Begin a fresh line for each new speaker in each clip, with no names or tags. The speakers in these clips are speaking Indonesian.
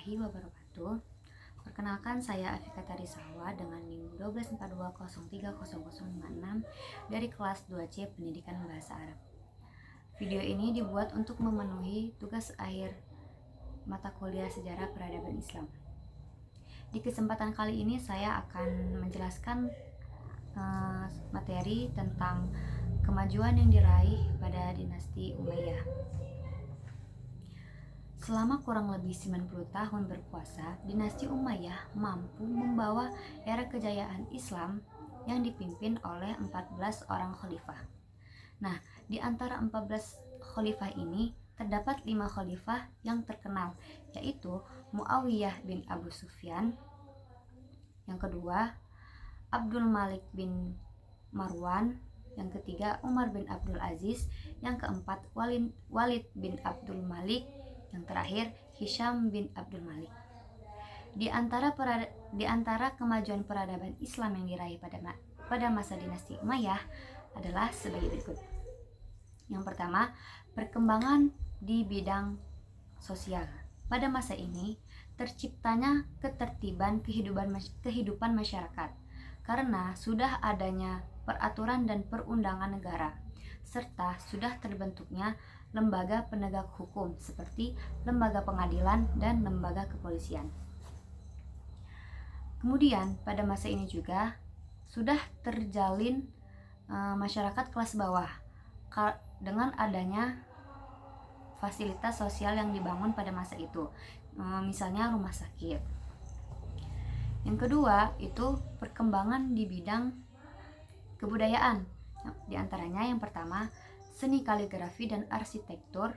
warahmatullahi wabarakatuh. Perkenalkan, saya Afika Tarisawa dengan NIM 1242030056 dari kelas 2C Pendidikan Bahasa Arab. Video ini dibuat untuk memenuhi tugas akhir mata kuliah Sejarah Peradaban Islam. Di kesempatan kali ini saya akan menjelaskan materi tentang kemajuan yang diraih pada dinasti Umayyah. Selama kurang lebih 90 tahun berkuasa, dinasti Umayyah mampu membawa era kejayaan Islam yang dipimpin oleh 14 orang khalifah. Nah, di antara 14 khalifah ini terdapat 5 khalifah yang terkenal, yaitu Muawiyah bin Abu Sufyan, yang kedua Abdul Malik bin Marwan, yang ketiga Umar bin Abdul Aziz, yang keempat Walid bin Abdul Malik, yang terakhir Hisham bin Abdul Malik. Di antara kemajuan peradaban Islam yang diraih pada masa dinasti Umayyah adalah sebagai berikut. Yang pertama, perkembangan di bidang sosial. Pada masa ini terciptanya ketertiban kehidupan masyarakat karena sudah adanya peraturan dan perundangan negara, serta sudah terbentuknya lembaga penegak hukum seperti lembaga pengadilan dan lembaga kepolisian. Kemudian pada masa ini juga sudah terjalin masyarakat kelas bawah dengan adanya fasilitas sosial yang dibangun pada masa itu, misalnya rumah sakit. Yang kedua itu perkembangan di bidang kebudayaan. Di antaranya yang pertama, seni kaligrafi dan arsitektur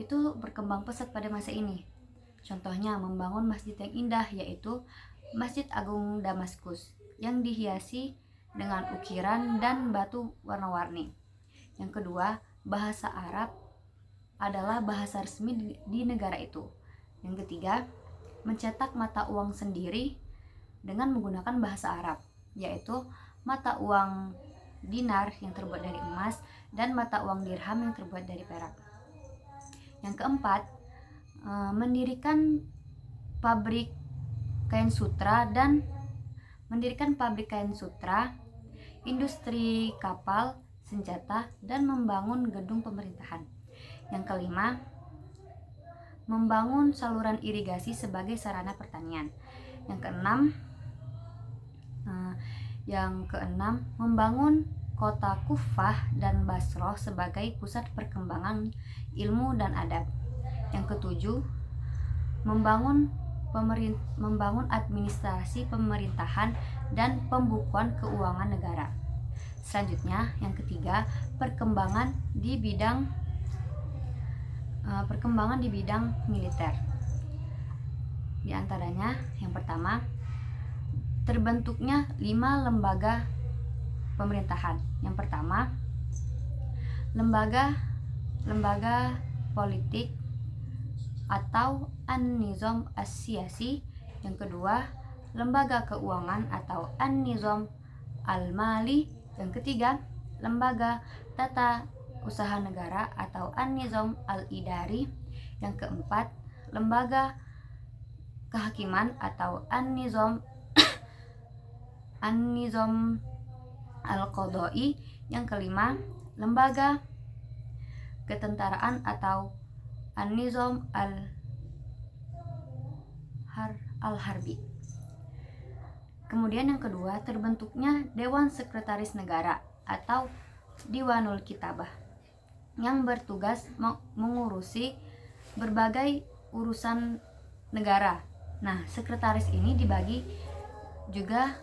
itu berkembang pesat pada masa ini. Contohnya membangun masjid yang indah, yaitu Masjid Agung Damaskus yang dihiasi dengan ukiran dan batu warna-warni. Yang kedua, bahasa Arab adalah bahasa resmi di negara itu. Yang ketiga, mencetak mata uang sendiri dengan menggunakan bahasa Arab, yaitu mata uang dinar yang terbuat dari emas dan mata uang dirham yang terbuat dari perak. Yang keempat, mendirikan pabrik kain sutra, industri kapal, senjata, dan membangun gedung pemerintahan. Yang kelima, membangun saluran irigasi sebagai sarana pertanian. Yang keenam, membangun kota Kufah dan Basroh sebagai pusat perkembangan ilmu dan adab. Yang ketujuh, membangun administrasi pemerintahan dan pembukuan keuangan negara. Selanjutnya, yang ketiga, perkembangan di bidang militer. Di antaranya, yang pertama, terbentuknya 5 lembaga pemerintahan. Yang pertama, lembaga politik atau An-Nizam As-Siyasi. Yang kedua, lembaga keuangan atau An-Nizam Al-Mali. Yang ketiga, lembaga tata usaha negara atau An-Nizam Al-Idari. Yang keempat, lembaga kehakiman atau An-Nizam Al-Qadai. Yang kelima, lembaga ketentaraan atau An-Nizam Al-Harbi. Kemudian yang kedua, terbentuknya Dewan Sekretaris Negara atau Diwanul Kitabah yang bertugas mengurusi berbagai urusan negara. Nah, sekretaris ini dibagi juga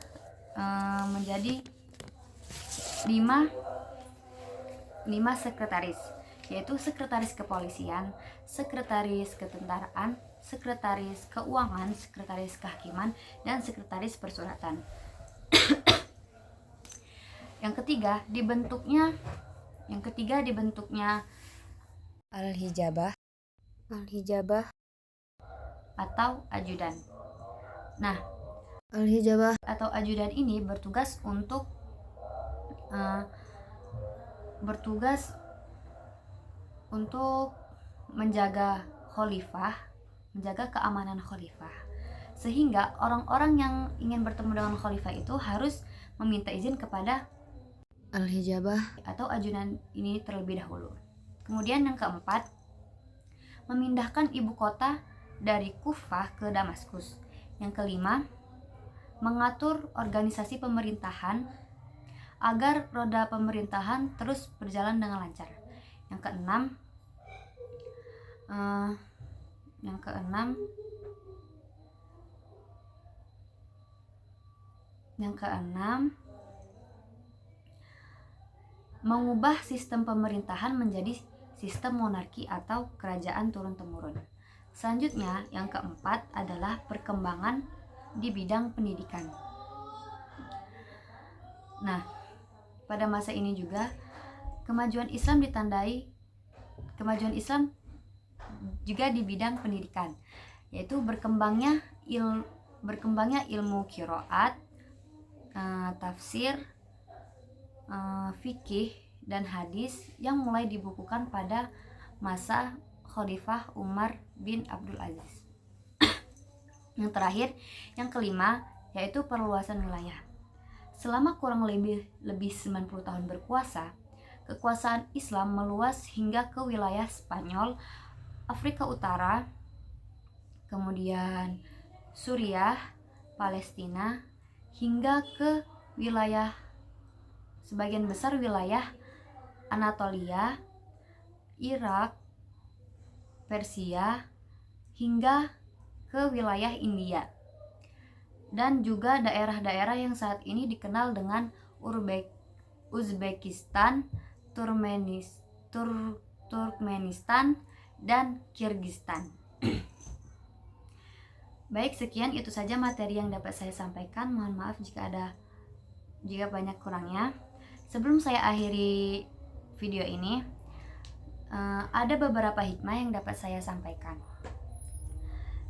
menjadi 5 sekretaris, yaitu sekretaris kepolisian, sekretaris ketentaraan, sekretaris keuangan, sekretaris kehakiman, dan sekretaris persuratan. Yang ketiga dibentuknya Al-Hijabah atau ajudan. Nah, Al-Hijabah atau ajudan ini bertugas untuk menjaga khalifah menjaga keamanan khalifah. Sehingga orang-orang yang ingin bertemu dengan khalifah itu harus meminta izin kepada al-hijabah atau ajudan ini terlebih dahulu. Kemudian yang keempat, memindahkan ibu kota dari Kufah ke Damaskus. Yang kelima, mengatur organisasi pemerintahan agar roda pemerintahan terus berjalan dengan lancar. Yang keenam, mengubah sistem pemerintahan menjadi sistem monarki atau kerajaan turun-temurun. Selanjutnya, yang keempat adalah perkembangan di bidang pendidikan. Nah, pada masa ini juga kemajuan Islam juga di bidang pendidikan, yaitu berkembangnya ilmu qiraat, tafsir, fikih dan hadis yang mulai dibukukan pada masa Khalifah Umar bin Abdul Aziz. Yang terakhir, yang kelima, yaitu perluasan wilayah. Selama kurang lebih 90 tahun berkuasa, kekuasaan Islam meluas hingga ke wilayah Spanyol, Afrika Utara, kemudian Suriah, Palestina, hingga ke sebagian besar wilayah Anatolia, Irak, Persia, hingga ke wilayah India, dan juga daerah-daerah yang saat ini dikenal dengan Uzbekistan, Turkmenistan, dan Kirgistan. Baik, sekian itu saja materi yang dapat saya sampaikan. Mohon maaf jika banyak kurangnya. Sebelum saya akhiri video ini, ada beberapa hikmah yang dapat saya sampaikan.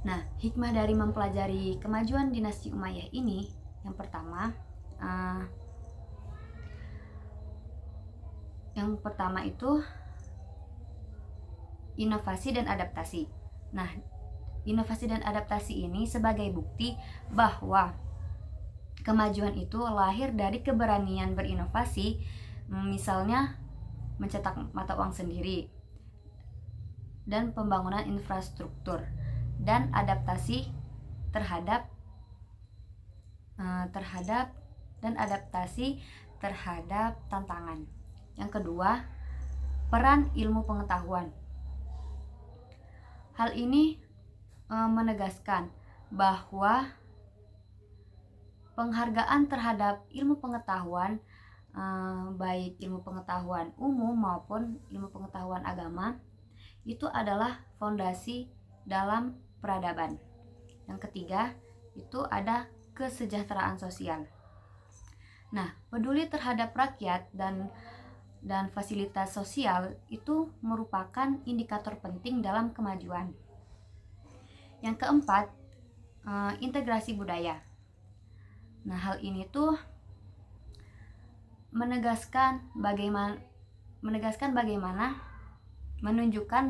Nah, hikmah dari mempelajari kemajuan dinasti Umayyah ini, yang pertama itu inovasi dan adaptasi. Nah, inovasi dan adaptasi ini sebagai bukti bahwa kemajuan itu lahir dari keberanian berinovasi, misalnya mencetak mata uang sendiri, dan pembangunan infrastruktur, dan adaptasi terhadap tantangan. Yang kedua, peran ilmu pengetahuan. Hal ini menegaskan bahwa penghargaan terhadap ilmu pengetahuan, baik ilmu pengetahuan umum maupun ilmu pengetahuan agama, itu adalah fondasi dalam peradaban. Yang ketiga, itu ada kesejahteraan sosial. Nah, peduli terhadap rakyat dan fasilitas sosial itu merupakan indikator penting dalam kemajuan. Yang keempat, integrasi budaya. Nah, hal ini tuh menunjukkan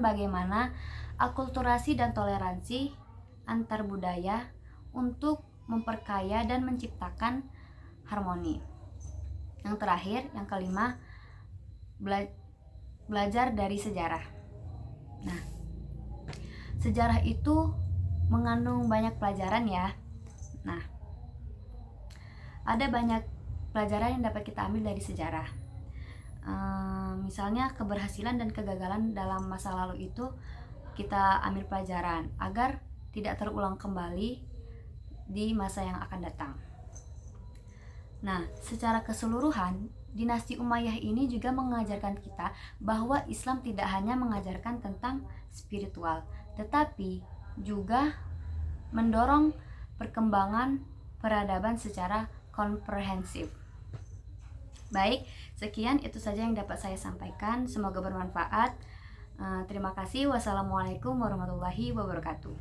bagaimana akulturasi dan toleransi antar budaya untuk memperkaya dan menciptakan harmoni. Yang terakhir, yang kelima, belajar dari sejarah. Nah, sejarah itu mengandung banyak pelajaran ya. Nah, ada banyak pelajaran yang dapat kita ambil dari sejarah. Misalnya keberhasilan dan kegagalan dalam masa lalu itu kita ambil pelajaran agar tidak terulang kembali di masa yang akan datang. Nah, secara keseluruhan, dinasti Umayyah ini juga mengajarkan kita bahwa Islam tidak hanya mengajarkan tentang spiritual, tetapi juga mendorong perkembangan peradaban secara komprehensif. Baik, sekian itu saja yang dapat saya sampaikan. Semoga bermanfaat. Terima kasih. Wassalamualaikum warahmatullahi wabarakatuh.